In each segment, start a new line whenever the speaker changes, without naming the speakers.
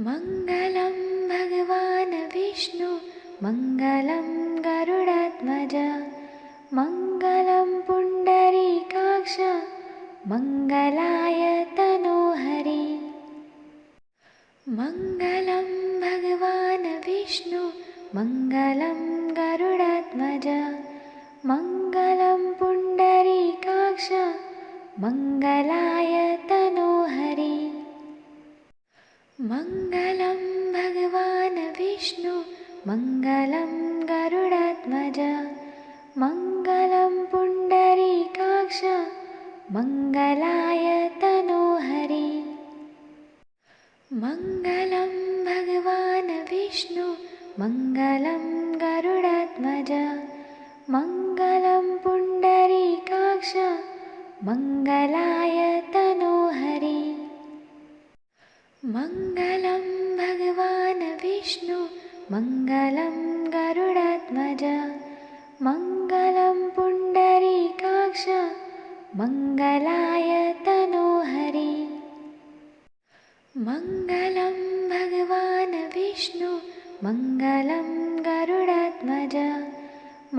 मङ्गलं भगवान् विष्णु मङ्गलं गरुडध्वज मङ्गलं पुण्डरीकाक्ष मङ्गलाय तनोहरि। मङ्गलं भगवान् विष्णु मङ्गलं गरुडध्वज मङ्गलं पुण्डरीकाक्ष मङ्गलाय तनोहरि। मङ्गलं भगवान् विष्णु मङ्गलं गरुडध्वज मङ्गलं पुण्डरीकाक्ष मङ्गलाय तनोहरि। मङ्गलं भगवान् विष्णु मङ्गलं गरुडध्वज मङ्गलं पुण्डरीकाक्ष मङ्गलाय तनोहरि। मङ्गलं भगवान् विष्णु मङ्गलं गरुडध्वज मङ्गलं पुण्डरीकाक्ष मङ्गलाय तनोहरि। मङ्गलं भगवान् विष्णु मङ्गलं गरुडध्वज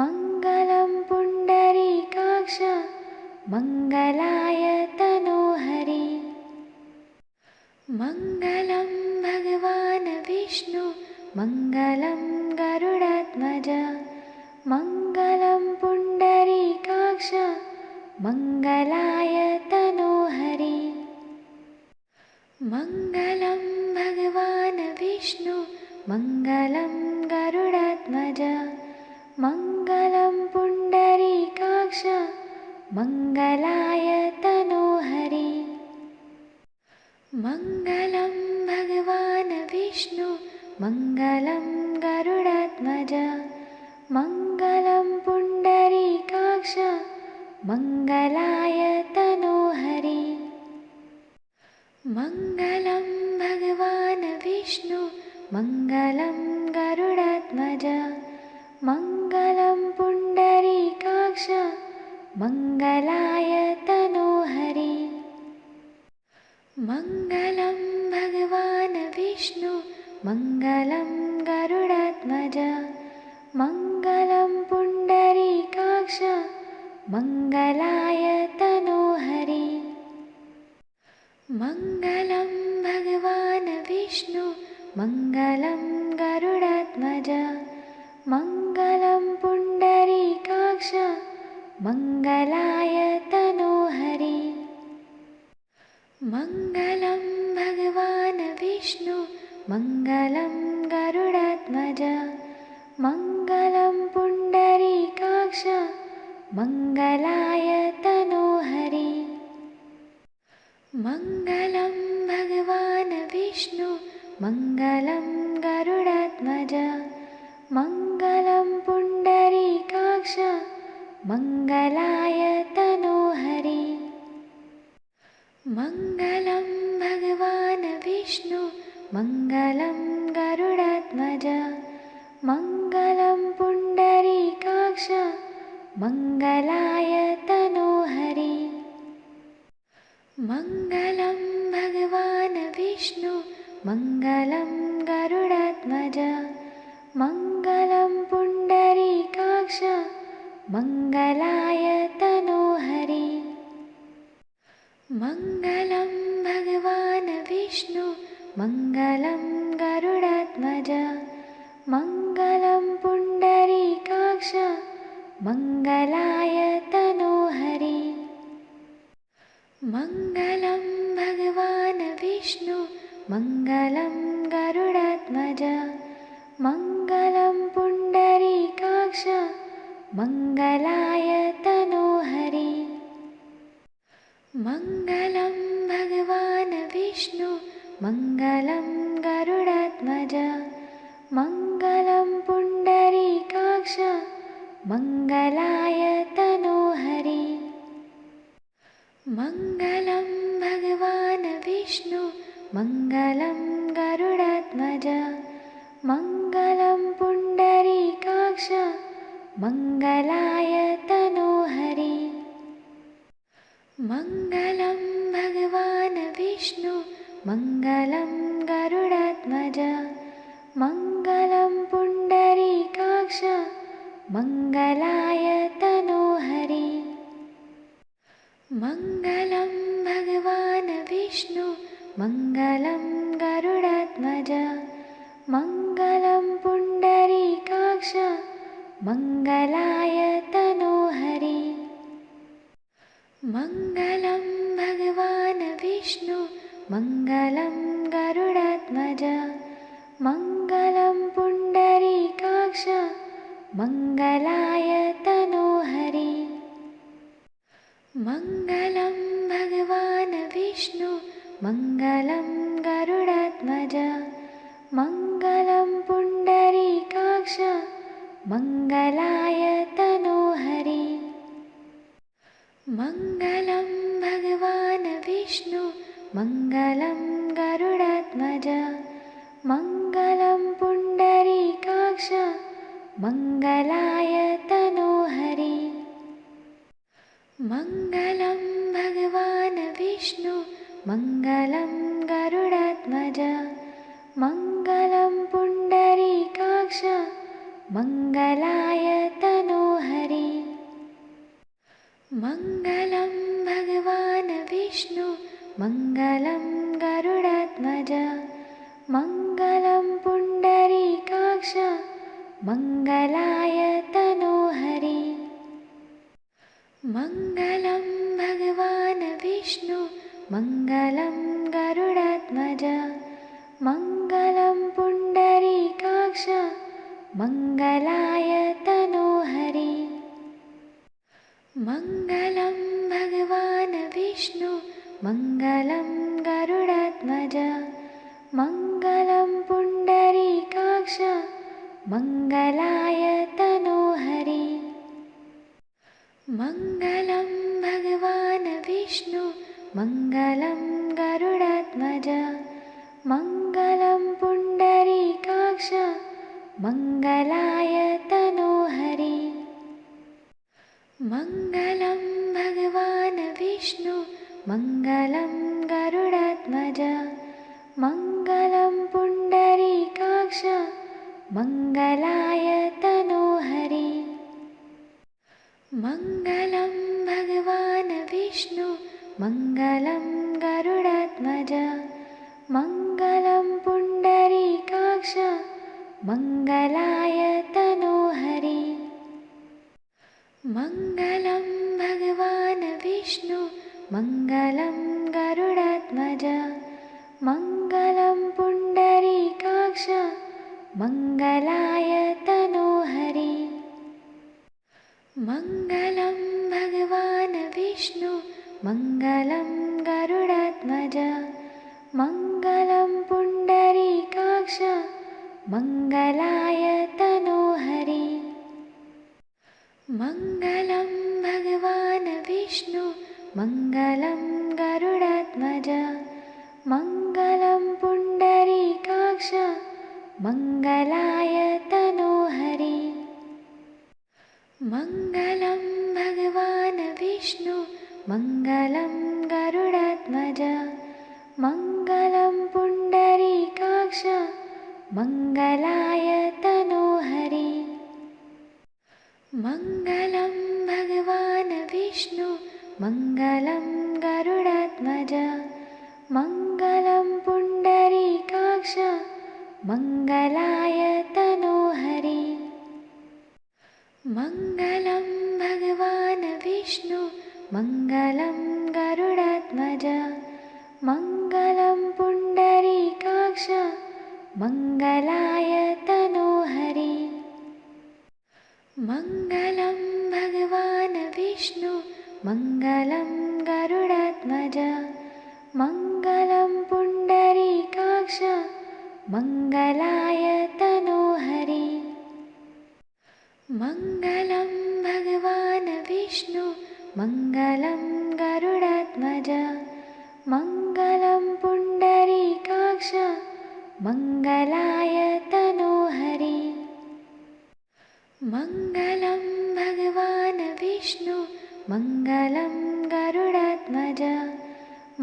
मङ्गलं पुण्डरीकाक्ष मङ्गलाय तनोहरि। मङ्गलं भगवान् विष्णु मङ्गलं गरुडध्वज मङ्गलं पुण्डरीकाक्ष मङ्गलाय तनोहरि। मङ्गलं भगवान् विष्णु मङ्गलं गरुडध्वज मङ्गलं पुण्डरीकाक्ष मङ्गलाय तनोहरि। मङ्गलं भगवान् विष्णु मङ्गलं गरुडध्वज मङ्गलं पुण्डरीकाक्ष मङ्गलाय तनोहरि। मङ्गलं भगवान् विष्णु मङ्गलं गरुडध्वज मङ्गलं पुण्डरीकाक्ष मङ्गलाय तनोहरि। मङ्गलं भगवान् विष्णु मङ्गलं गरुडध्वज मङ्गलं पुण्डरीकाक्ष मङ्गलाय तनोहरि। मङ्गलं भगवान् विष्णु मङ्गलं गरुडध्वज मङ्गलं पुण्डरीकाक्ष मङ्गलाय तनोहरि। मङ्गलं भगवान् विष्णु मङ्गलं गरुडध्वज मङ्गलं पुण्डरीकाक्ष मङ्गलाय तनोहरि। मङ्गलं भगवान् विष्णु मङ्गलं गरुडध्वज मङ्गलं पुण्डरीकाक्ष मङ्गलाय तनोहरि। मङ्गलं भगवान् विष्णु मङ्गलं गरुडध्वज मङ्गलं पुण्डरीकाक्ष मङ्गलाय तनोहरि। मङ्गलं भगवान् विष्णु मङ्गलं गरुडध्वज मङ्गलं पुण्डरीकाक्ष मङ्गलाय तनोहरि। मङ्गलं भगवान् विष्णु मङ्गलं गरुडध्वज मङ्गलं पुण्डरीकाक्ष मङ्गलाय तनोहरि। मङ्गलं भगवान् विष्णु मङ्गलं गरुडध्वज मङ्गलं पुण्डरीकाक्ष मङ्गलाय तनोहरि। मङ्गलं भगवान् विष्णु मङ्गलं गरुडध्वज मङ्गलं पुण्डरीकाक्ष मङ्गलाय तनोहरि। मङ्गलं भगवान् विष्णु मङ्गलं गरुडध्वज मङ्गलं पुण्डरीकाक्ष मङ्गलाय तनोहरि। मङ्गलं भगवान् विष्णु मङ्गलं गरुडध्वज गरुडध्वज मङ्गलं पुण्डरीकाक्ष मङ्गलाय तनोहरि मङ्गलं भगवान् विष्णु मङ्गलं गरुडध्वज मङ्गलं पुण्डरीकाक्ष मङ्गलाय तनोहरि मङ्गलं भगवान् विष्णु मङ्गलं गरुडध्वज मङ्गलं पुण्डरीकाक्ष मङ्गलाय तनोहरि मङ्गलं भगवान् विष्णु मङ्गलं गरुडध्वज मङ्गलं पुण्डरीकाक्ष मङ्गलाय तनोहरि मङ्गलं भगवान् विष्णु मङ्गलं गरुडध्वज मङ्गलं पुण्डरीकाक्ष मङ्गलाय तनोहरि मङ्गलं भगवान् विष्णु मङ्गलं गरुडध्वज मङ्गलं पुण्डरीकाक्ष मङ्गलाय तनोहरि मङ्गलं भगवान् विष्णु मङ्गलं गरुडध्वज मङ्गलं पुण्डरीकाक्ष मङ्गलाय तनोहरि मङ्गलं भगवान् विष्णु मङ्गलं गरुडध्वज मङ्गलं पुण्डरीकाक्ष मङ्गलाय तनोहरि मङ्गलं भगवान् विष्णु मङ्गलं गरुडध्वज मङ्गलं पुण्डरीकाक्ष मङ्गलाय तनोहरि मङ्गलं भगवान् विष्णु मङ्गलं गरुडध्वज मङ्गलं पुण्डरीकाक्ष मङ्गलाय तनोहरि मङ्गलं भगवान् विष्णु मङ्गलं गरुडध्वज मङ्गलं पुण्डरीकाक्ष मङ्गलाय तनोहरि मङ्गलं भगवान् विष्णु मङ्गलं गरुडध्वज मङ्गलं पुण्डरीकाक्ष मङ्गलाय तनोहरि मङ्गलं भगवान् विष्णु मङ्गलं गरुडध्वज मङ्गलं पुण्डरीकाक्ष मङ्गलाय तनोहरि मङ्गलं भगवान् विष्णु मङ्गलं गरुडध्वज मङ्गलं पुण्डरीकाक्ष मङ्गलाय तनोहरि मङ्गलं भगवान् विष्णु मङ्गलं गरुडध्वज मङ्गलं पुण्डरीकाक्ष मङ्गलाय तनोहरि मङ्गलं भगवान् विष्णु मङ्गलं गरुडध्वज मङ्गलं पुण्डरीकाक्ष मङ्गलाय तनोहरि मङ्गलं भगवान् विष्णु मङ्गलं गरुडध्वज मङ्गलं पुण्डरीकाक्ष मङ्गलाय तनोहरि मङ्गलं भगवान् विष्णु मङ्गलं गरुडध्वज मङ्गलं पुण्डरीकाक्ष मङ्गलाय तनोहरि मङ्गलं भगवान् विष्णु मङ्गलं गरुडध्वज मङ्गलं पुण्डरीकाक्ष मङ्गलाय तनोहरि मङ्गलं भगवान् विष्णु मङ्गलं गरुडध्वज मङ्गलं पुण्डरीकाक्ष मङ्गलाय तनोहरि मङ्गलं भगवान् विष्णु मङ्गलं गरुडध्वज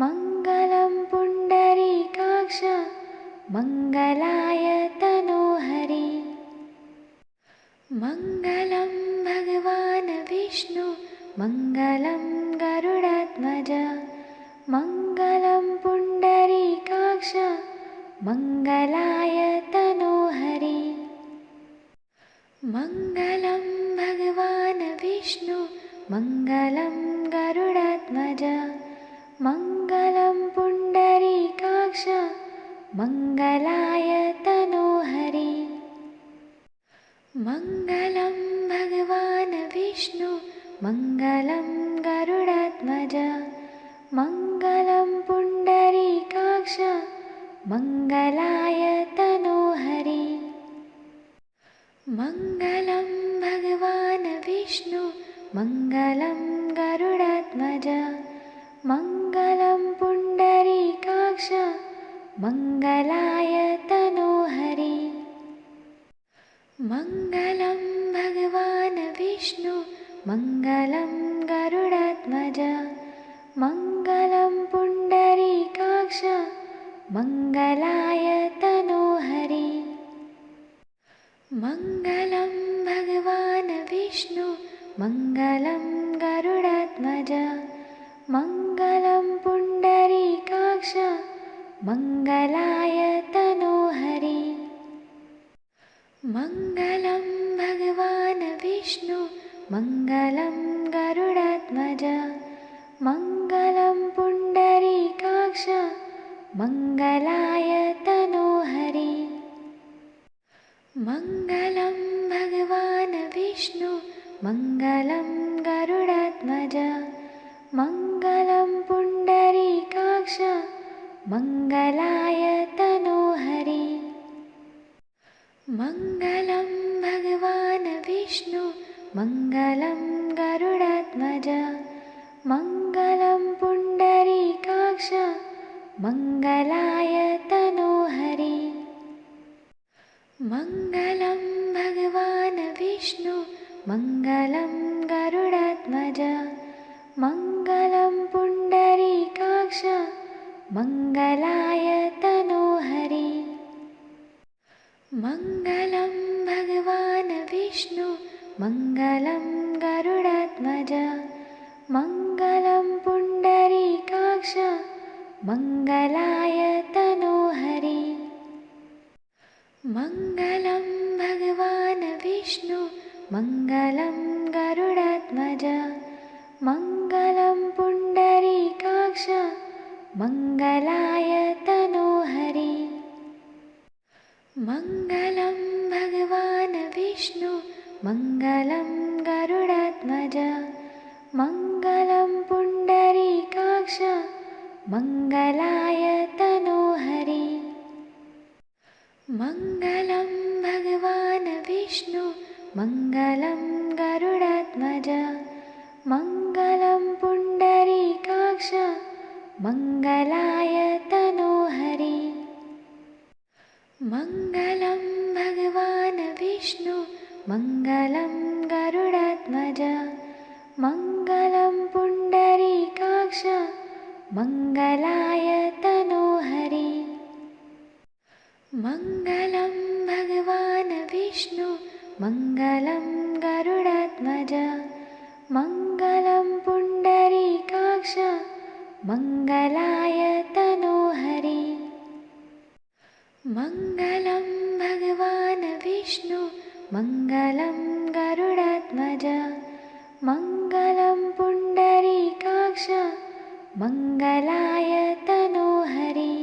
मङ्गलं पुण्डरीकाक्ष मङ्गलाय तनोहरि। मङ्गलं भगवान् विष्णु मङ्गलं गरुडध्वज मङ्गलं पुण्डरीकाक्ष मङ्गलाय तनोहरि। मङ्गलं भगवान् विष्णु मङ्गलं गरुडध्वज मङ्गलं पुण्डरीकाक्ष मङ्गलाय तनोहरि। मङ्गलं भगवान् विष्णु मङ्गलं गरुडध्वज मङ्गलं पुण्डरीकाक्ष मङ्गलाय तनोहरि। मङ्गलं भगवान् विष्णु मङ्गलं गरुडध्वज मङ्गलं पुण्डरीकाक्ष मङ्गलाय तनोहरि। मङ्गलं भगवान् विष्णु मङ्गलं गरुडध्वज मङ्गलं पुण्डरीकाक्ष मङ्गलाय तनोहरि। मङ्गलं भगवान् विष्णु मङ्गलं गरुडध्वज मङ्गलं पुण्डरीकाक्ष मङ्गलाय तनोहरि। मङ्गलं भगवान् विष्णु मङ्गलं गरुडध्वज मङ्गलं पुण्डरीकाक्ष मङ्गलाय तनोहरि। मङ्गलं भगवान् विष्णु मङ्गलं गरुडध्वज मङ्गलं पुण्डरीकाक्ष मङ्गलाय तनोहरि। मङ्गलं भगवान् विष्णु मङ्गलं गरुडध्वज मङ्गलं पुण्डरीकाक्ष मङ्गलाय तनोहरि। मङ्गलं भगवान् विष्णु मङ्गलं गरुडध्वज मङ्गलं पुण्डरीकाक्ष मङ्गलाय तनोहरि। मङ्गलं भगवान् विष्णु मङ्गलं गरुडध्वज मङ्गलं पुण्डरीकाक्ष मङ्गलाय तनोहरि। मङ्गलं भगवान् विष्णु मङ्गलं गरुडध्वज मङ्गलं पुण्डरीकाक्ष मङ्गलाय तनोहरि। मङ्गलं भगवान् विष्णु मङ्गलं गरुडध्वज मङ्गलं पुण्डरीकाक्ष मङ्गलाय तनोहरि। मङ्गलं भगवान् विष्णु मङ्गलं गरुडध्वज मङ्गलं पुण्डरीकाक्ष मङ्गलाय तनोहरि। मङ्गलं भगवान् विष्णु मङ्गलं गरुडध्वज मङ्गलं पुण्डरीकाक्ष मङ्गलाय तनोहरि। मङ्गलं भगवान् विष्णु मङ्गलं गरुडध्वज मङ्गलं पुण्डरीकाक्ष मङ्गलाय तनोहरि। मङ्गलं भगवान् विष्णु मङ्गलं गरुडध्वज मङ्गलं पुण्डरीकाक्ष मङ्गलाय तनोहरि।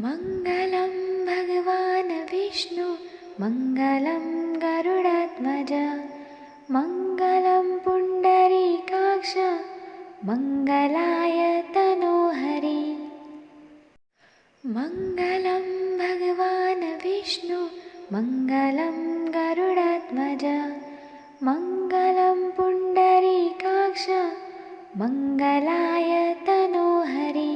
मङ्गलं भगवान् विष्णु मङ्गलं गरुडध्वज मङ्गलं पुण्डरीकाक्ष मङ्गलाय तनोहरि। मङ्गलं भगवान् विष्णु मङ्गलं गरुडध्वज मङ्गलं पुण्डरीकाक्ष मङ्गलाय तनोहरि।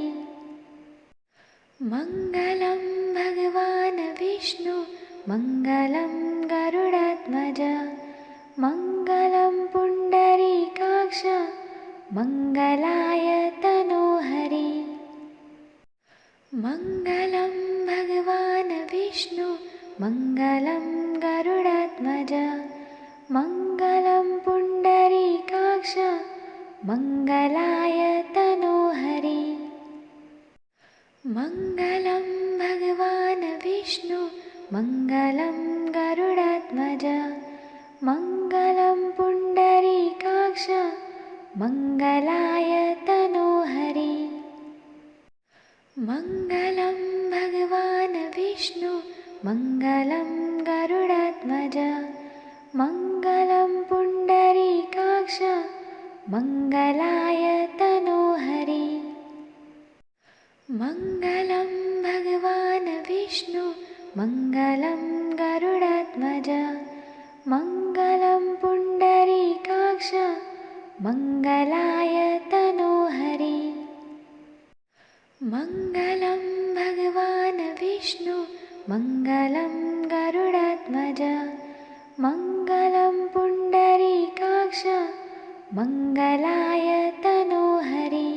मङ्गलं भगवान् विष्णु मङ्गलं गरुडध्वज मङ्गलं पुण्डरीकाक्ष मङ्गलाय तनोहरि। मङ्गलं भगवान् विष्णु मङ्गलं गरुडध्वज मङ्गलं पुण्डरीकाक्ष मङ्गलाय तनोहरि। मङ्गलं भगवान् विष्णु मङ्गलं गरुडध्वज मङ्गलं पुण्डरीकाक्ष मङ्गलाय तनोहरि। मङ्गलं भगवान् विष्णु मङ्गलं गरुडध्वज मङ्गलं पुण्डरीकाक्ष मङ्गलाय तनोहरि। मङ्गलं भगवान् विष्णु मङ्गलं गरुडध्वज मङ्गलं पुण्डरीकाक्ष मङ्गलाय तनोहरि। मङ्गलं भगवान् विष्णु मङ्गलं गरुडध्वज मङ्गलं पुण्डरीकाक्ष मङ्गलाय तनोहरि।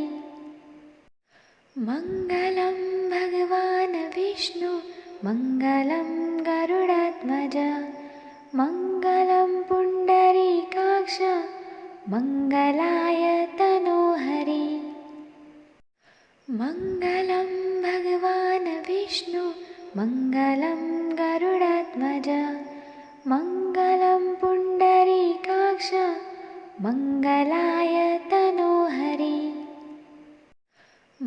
मङ्गलं भगवान् विष्णु मङ्गलं गरुडध्वज मङ्गलं पुण्डरीकाक्ष मङ्गलाय तनोहरि। मङ्गलं भगवान् विष्णु मङ्गलं गरुडध्वज मङ्गलं पुण्डरीकाक्ष मङ्गलाय तनोहरि।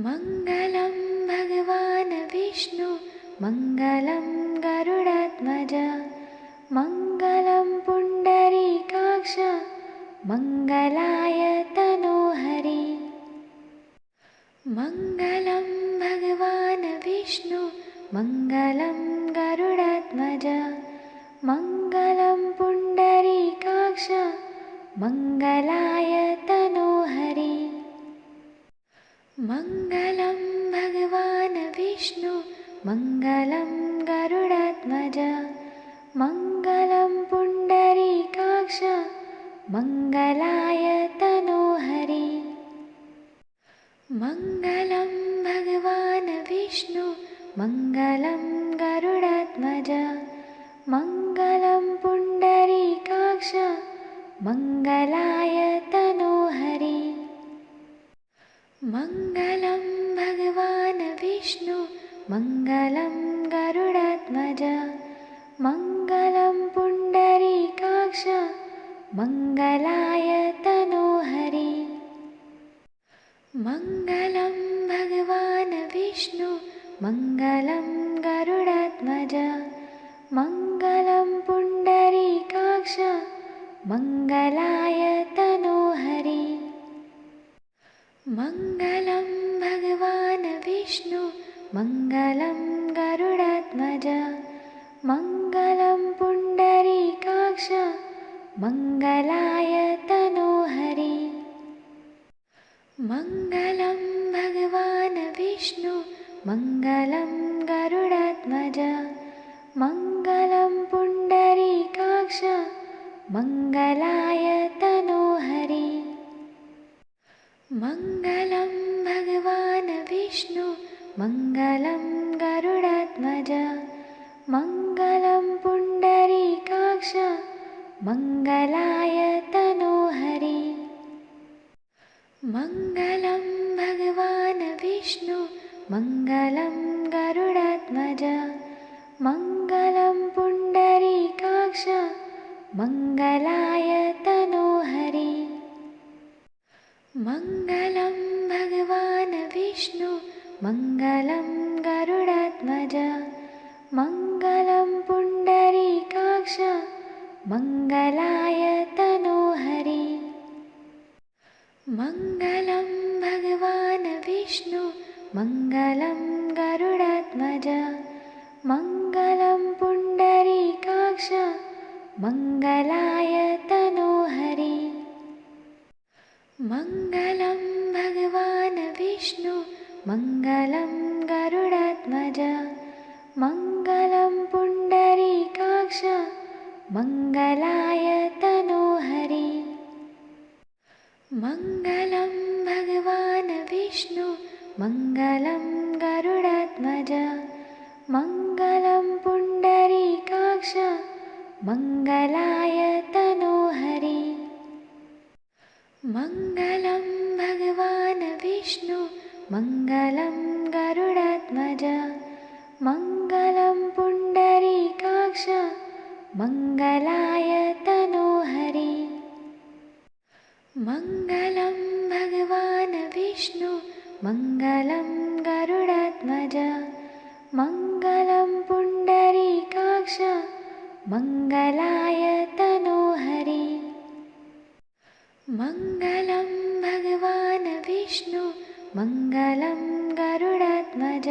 मङ्गलं भगवान् विष्णु मङ्गलं गरुडध्वज मङ्गलं पुण्डरीकाक्ष मङ्गलाय तनोहरि। मङ्गलं भगवान् विष्णु मङ्गलं गरुडध्वज मङ्गलं पुण्डरीकाक्ष मङ्गलाय तनोहरि। मङ्गलं भगवान् विष्णु मङ्गलं गरुडध्वज मङ्गलं पुण्डरीकाक्ष मङ्गलाय तनोहरि। मङ्गलं भगवान् विष्णु मङ्गलं गरुडध्वज मङ्गलं पुण्डरीकाक्ष मङ्गलाय तनोहरि। मङ्गलं भगवान् विष्णु मङ्गलं गरुडध्वज मङ्गलं पुण्डरीकाक्ष मङ्गलाय तनोहरि। मङ्गलं भगवान् विष्णु मङ्गलं गरुडध्वज मङ्गलं पुण्डरीकाक्ष मङ्गलाय तनोहरि। मङ्गलं भगवान् विष्णु मङ्गलं गरुडध्वज मङ्गलं पुण्डरीकाक्ष मङ्गलाय तनोहरि। मङ्गलं भगवान् विष्णु मङ्गलं गरुडध्वज मङ्गलं पुण्डरीकाक्ष मङ्गलाय तनोहरि। मङ्गलं भगवान् विष्णु मङ्गलं गरुडध्वज मङ्गलं पुण्डरीकाक्ष मङ्गलाय तनोहरि। मङ्गलं भगवान् विष्णु मङ्गलं गरुडध्वज मङ्गलं पुण्डरीकाक्ष मङ्गलाय तनोहरि। मङ्गलं भगवान् विष्णु मङ्गलं गरुडध्वज मङ्गलं पुण्डरीकाक्ष मङ्गलाय तनोहरि। मङ्गलं भगवान् विष्णु मङ्गलं गरुडध्वज मङ्गलं पुण्डरीकाक्ष मङ्गलाय तनोहरि। मङ्गलं भगवान् विष्णु मङ्गलं गरुडध्वज मङ्गलं पुण्डरीकाक्ष मङ्गलाय तनोहरि। मङ्गलं भगवान् विष्णु मङ्गलं गरुडध्वज गरुडध्वज मङ्गलं पुण्डरीकाक्ष मङ्गलाय तनोहरि मङ्गलं भगवान् विष्णु मङ्गलं गरुडध्वज मङ्गलं पुण्डरीकाक्ष मङ्गलाय तनोहरि मङ्गलं भगवान् विष्णु मङ्गलं गरुडध्वज मङ्गलं पुण्डरीकाक्ष मङ्गलाय तनोहरि मङ्गलं भगवान् विष्णु मङ्गलं गरुडध्वज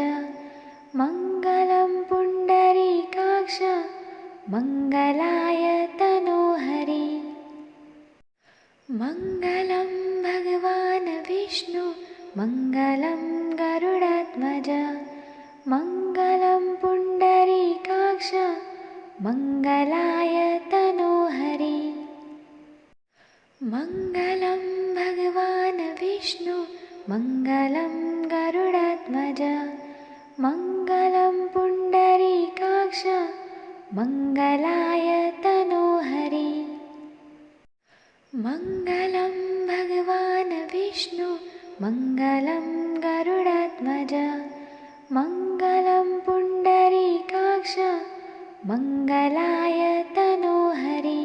मङ्गलं पुण्डरीकाक्ष मङ्गलाय तनोहरि मङ्गलं भगवान् विष्णु मङ्गलं गरुडध्वज मङ्गलं पुण्डरीकाक्ष मङ्गलाय तनोहरि मङ्गलं भगवान् विष्णु मङ्गलं गरुडध्वज मङ्गलं पुण्डरीकाक्ष मङ्गलाय तनोहरि मङ्गलं भगवान् विष्णु मङ्गलं गरुडध्वज मङ्गलं पुण्डरीकाक्ष मङ्गलाय तनोहरि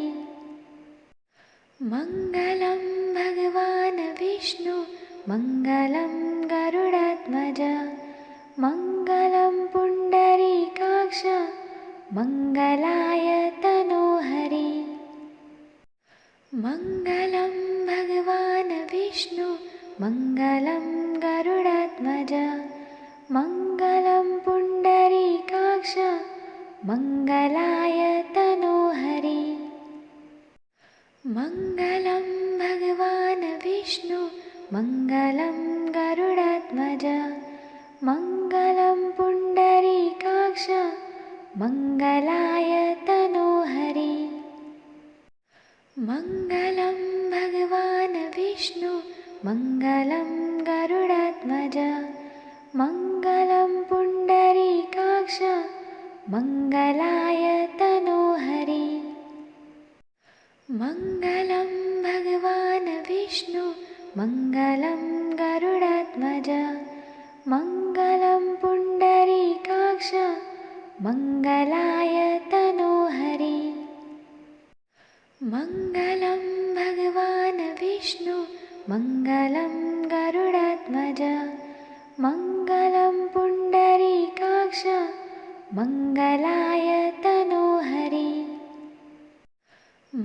मङ्गलं भगवान् विष्णु मङ्गलं गरुडध्वज मङ्गलं पुण्डरीकाक्ष मङ्गलाय तनोहरि मङ्गलं भगवान् विष्णु मङ्गलं गरुडध्वज मङ्गलं पुण्डरीकाक्ष मङ्गलाय तनोहरि मङ्गलं भगवान् विष्णु मङ्गलं गरुडध्वज मङ्गलं पुण्डरीकाक्ष मङ्गलाय तनोहरि मङ्गलं भगवान् विष्णु मङ्गलं गरुडध्वज मङ्गलं पुण्डरीकाक्ष मङ्गलाय तनोहरि मङ्गलं भगवान् विष्णु मङ्गलं गरुडध्वज मङ्गलं पुण्डरीकाक्ष मङ्गलाय तनोहरि मङ्गलं भगवान् विष्णु मङ्गलं गरुडध्वज मङ्गलं पुण्डरीकाक्ष मङ्गलाय तनोहरि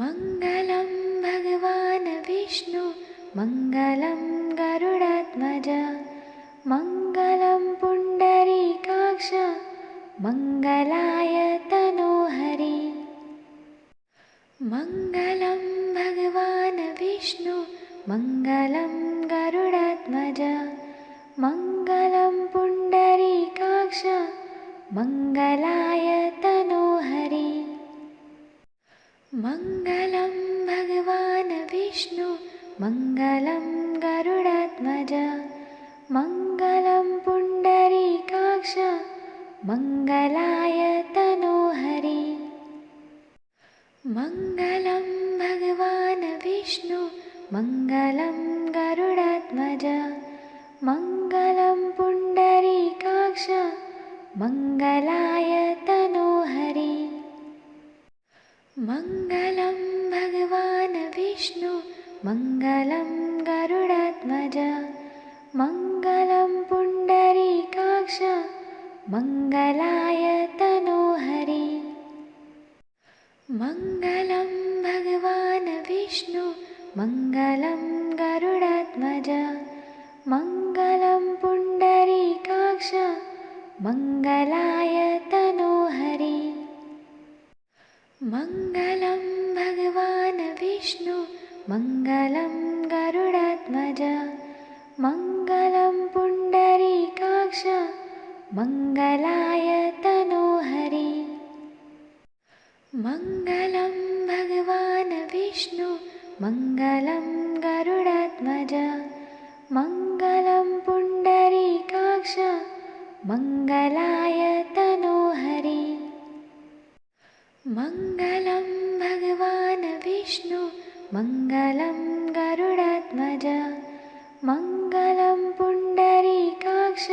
मङ्गलं भगवान् विष्णु मङ्गलं गरुडध्वज मङ्गलं पुण्डरीकाक्ष मङ्गलाय तनोहरि मङ्गलं भगवान् विष्णु मङ्गलं गरुडध्वज मङ्गलं पुण्डरीकाक्ष मङ्गलाय तनोहरि मङ्गलं भगवान् विष्णु मङ्गलं गरुडध्वज मङ्गलं पुण्डरीकाक्ष मङ्गलाय तनोहरि मङ्गलं भगवान् विष्णु मङ्गलं गरुडध्वज मङ्गलं पुण्डरीकाक्ष मङ्गलाय तनोहरि मङ्गलं भगवान् विष्णु मङ्गलं गरुडध्वज मङ्गलं पुण्डरीकाक्ष मङ्गलाय तनोहरि मङ्गलं भगवान् विष्णु मङ्गलं गरुडध्वज मङ्गलं पुण्डरीकाक्ष मङ्गलाय तनोहरि मङ्गलं भगवान् विष्णु मङ्गलं गरुडध्वज मङ्गलं पुण्डरीकाक्ष मङ्गलाय तनोहरि मङ्गलं भगवान् विष्णु मङ्गलं गरुडध्वज मङ्गलं पुण्डरीकाक्ष मङ्गलाय मङ्गलं भगवान् विष्णु मङ्गलं गरुडध्वज मङ्गलं पुण्डरीकाक्ष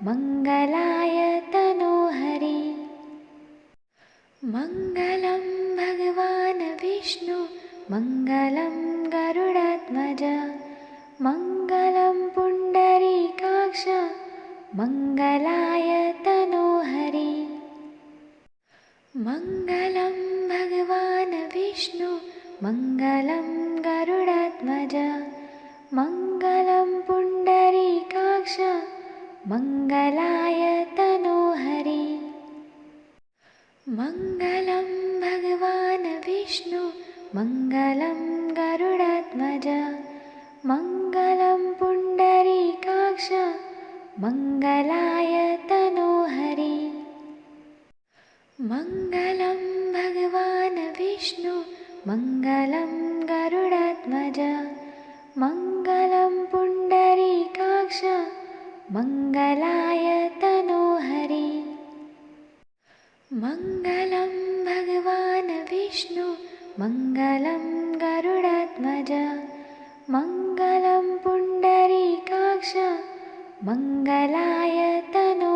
मङ्गलाय तनोहरि मङ्गलं भगवान् विष्णु मङ्गलं गरुडध्वज मङ्गलं पुण्डरीकाक्ष मङ्गलाय तनोहरि मङ्गलं भगवान् विष्णु मङ्गलं गरुडध्वज मङ्गलं पुण्डरीकाक्ष मङ्गलाय तनोहरि मङ्गलं भगवान् विष्णु मङ्गलं गरुडध्वज मङ्गलं पुण्डरीकाक्ष मङ्गलाय तनोहरि मङ्गलं भगवान् विष्णु मङ्गलं गरुडध्वज मङ्गलं पुण्डरीकाक्ष मङ्गलाय तनोहरि मङ्गलं भगवान् विष्णु मङ्गलं गरुडध्वज मङ्गलं पुण्डरीकाक्ष मङ्गलाय तनोहरि